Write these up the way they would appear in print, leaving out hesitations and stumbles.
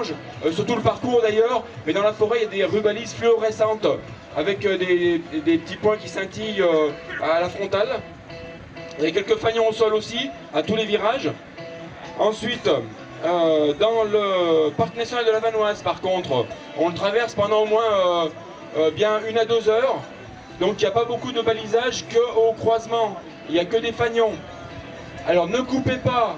orange, sur tout le parcours d'ailleurs, mais dans la forêt il y a des rubalises fluorescentes avec des petits points qui scintillent à la frontale. Il y a quelques fagnons au sol aussi, à tous les virages. Ensuite, dans le parc national de la Vanoise, par contre, on le traverse pendant au moins bien 1 à 2 heures. Donc il n'y a pas beaucoup de balisage qu'au croisement. Il n'y a que des fagnons. Alors ne coupez pas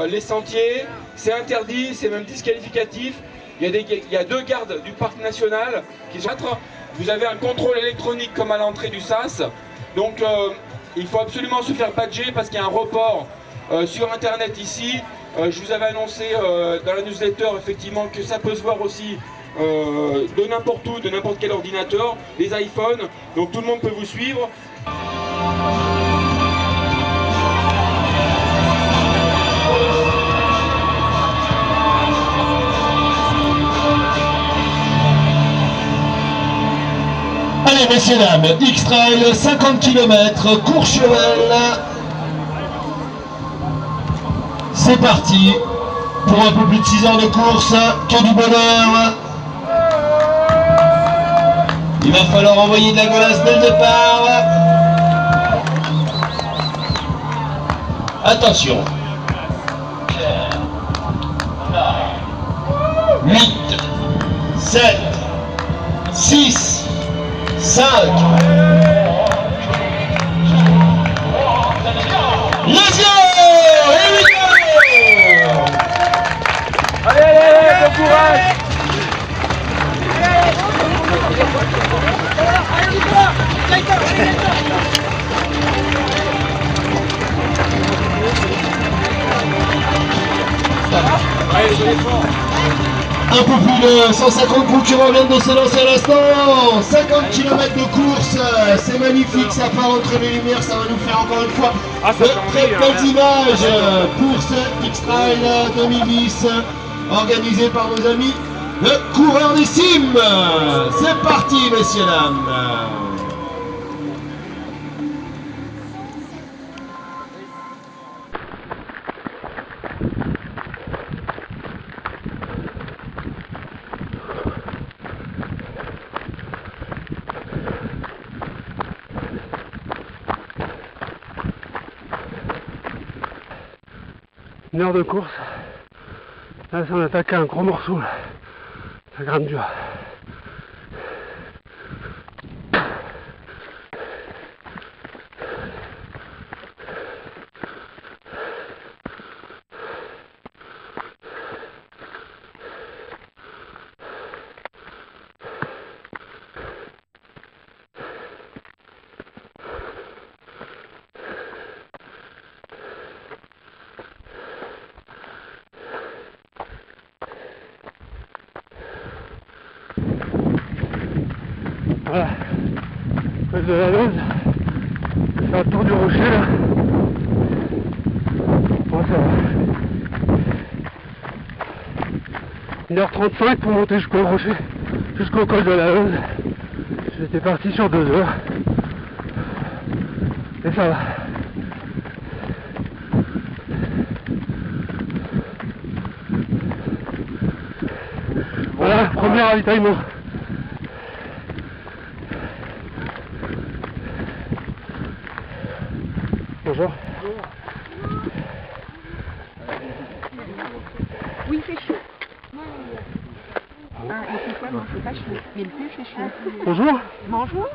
les sentiers. C'est interdit, c'est même disqualificatif. Il y a 2 gardes du parc national qui sont... Vous avez un contrôle électronique comme à l'entrée du SAS. Donc il faut absolument se faire badger parce qu'il y a un report sur internet ici. Je vous avais annoncé dans la newsletter effectivement que ça peut se voir aussi de n'importe où, de n'importe quel ordinateur, des iPhones, donc tout le monde peut vous suivre. Allez messieurs dames, X-Trail 50 km, Courchevel. C'est parti pour un peu plus de 6 heures de course, que du bonheur. Il va falloir envoyer de la golasse dès le départ. Attention. 8, 7, 6, 5. Let's go! Here we go! Allez, bon courage! Un peu plus de 150 concurrents viennent de se lancer à l'instant. 50 km de course, c'est magnifique, ça part entre les lumières, ça va nous faire encore une fois de très belles images pour ce X-Trail 2010 organisé par nos amis de Coureurs des Cimes. C'est parti messieurs dames. Une heure de course, là on attaque un gros morceau, ça grimpe dur. Voilà, col de la Lose, c'est un tour du rocher là. Bon, ça va. 1h35 pour monter jusqu'au rocher, jusqu'au col de la Lose. J'étais parti sur 2 heures. Et ça va. Voilà, premier ravitaillement. Bonjour. Oui, c'est chaud. Ah, et c'est quoi? Non, c'est pas chaud. Mais le pull, c'est chaud. Bonjour. Bonjour.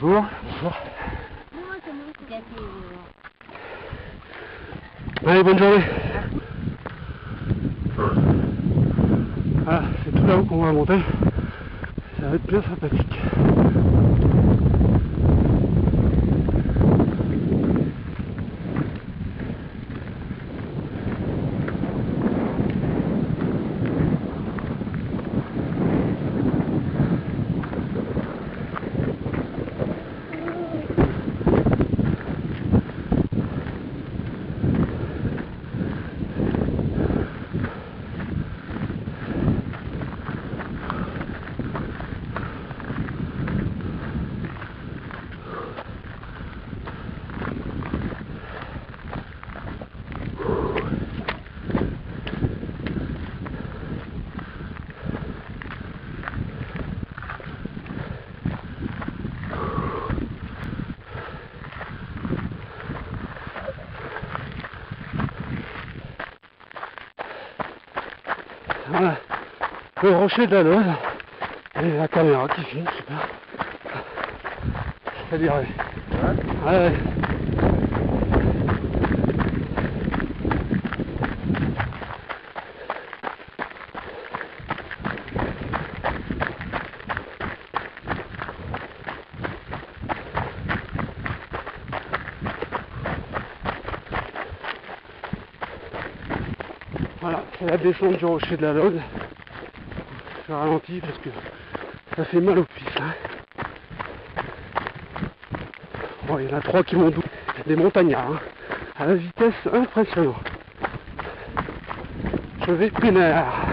Bonjour. Bonjour. Allez, bonne journée. Voilà, c'est tout là-haut qu'on va monter. Ça va être bien sympathique. le rocher de la Lose et la caméra qui filme, super. Ça dirait. Ouais. Voilà, c'est la descente du rocher de la Lode. Je ralentis parce que ça fait mal aux cuisses. Hein. Bon, il y en a 3 qui m'ont doublé, des montagnards, hein, à la vitesse impressionnante. Je vais peinard.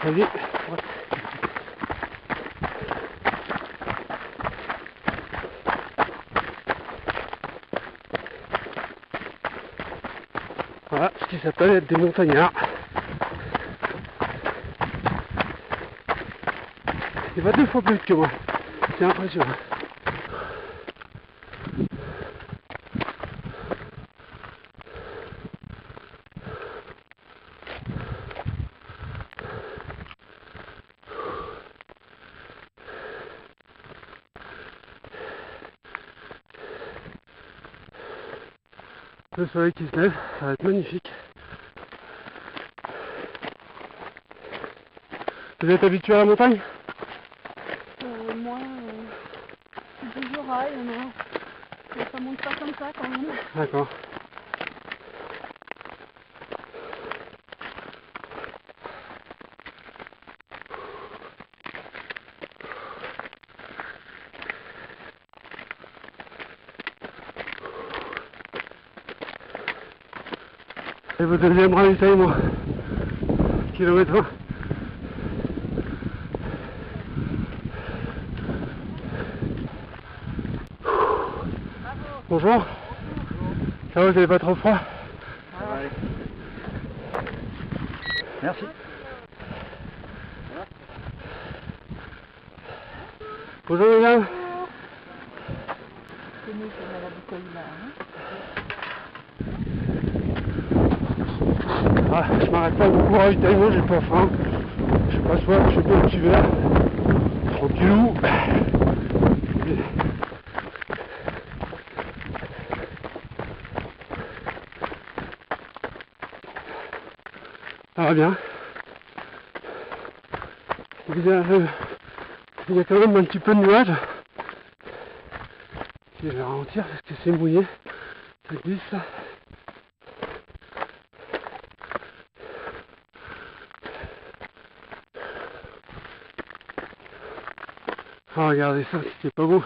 Vas-y. Voilà ce qui s'appelle être des montagnards. Il va 2 fois plus vite que moi. C'est impressionnant. Le soleil qui se lève, ça va être magnifique. Vous êtes habitué à la montagne? Moi, c'est du rail, mais ça monte pas comme ça quand même. D'accord. Et votre deuxième ravitaillement, kilomètre 20. Bonjour. Ça va, vous n'avez pas trop froid? Ouais. Merci. Bonjour mesdames. C'est mieux que la bouteille là. Ah, je m'arrête pas beaucoup au ravitaillement, j'ai pas faim. J'ai pas soif, je fais pas un petit verre. Tranquillou. Ça va bien. Il y a quand même un petit peu de nuages. Je vais ralentir parce que c'est mouillé. Ça glisse. Oh, regardez ça, c'est pas beau.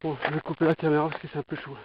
Bon, je vais couper la caméra parce que c'est un peu chaud.